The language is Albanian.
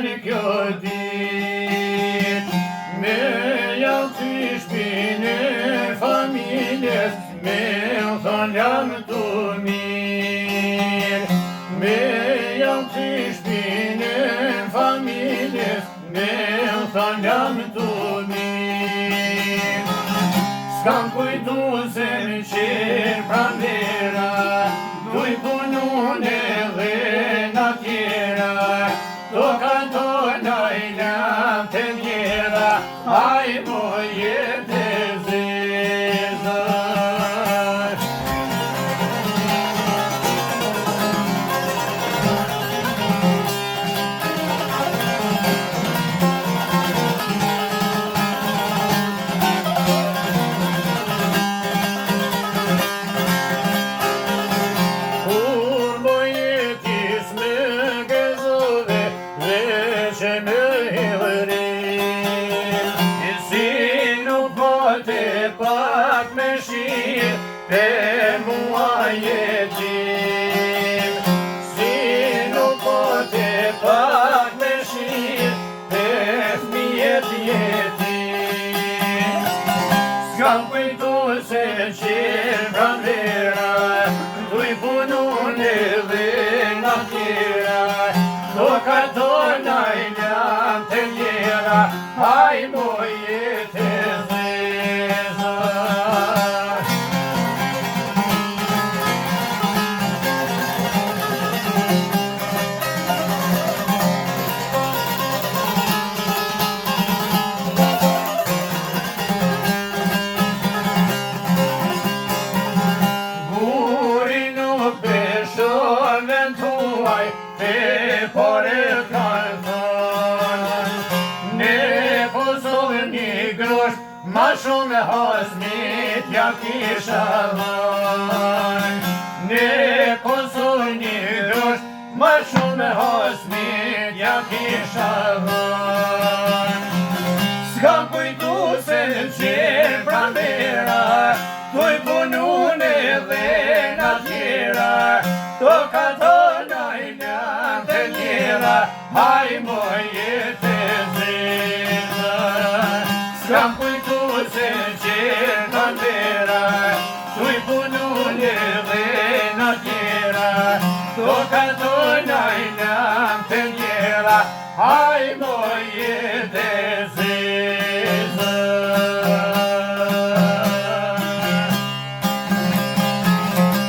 vjen kjo ditë, me janë të shpinë familjes, me u thonë jam të mirë, me janë të shpinë familjes, me u thonë jam të mirë. S'kam kujtu se në qirë pranvera, duj punun edhe në tjera, do kantona i lam të njera, aj mo jetë e zezë. Pak me shirë, e mua jetim. Si nuk po të pak me shirë, e fmijet jetim. S'kam kujtu se qirë pranvera, duj punun edhe nga tjera, do kartona i lam të njera, aj mo jetë e zezë. E pare kanë thonë, ne posovë një grosht, ma shumë hasmit ja kisha dhënë. Ne posovë një grosht, ma shumë hasmit ja kisha dhënë. S'kam kujtu se në qirë pranvera, duj punun edhe nga tjera, do kantona i lam të njera, aj mo jetë e zezë. S'kam kujtu se në qirë pranvera, duj punun edhe nga tjera, do kantona i lam të njera, aj mo jetë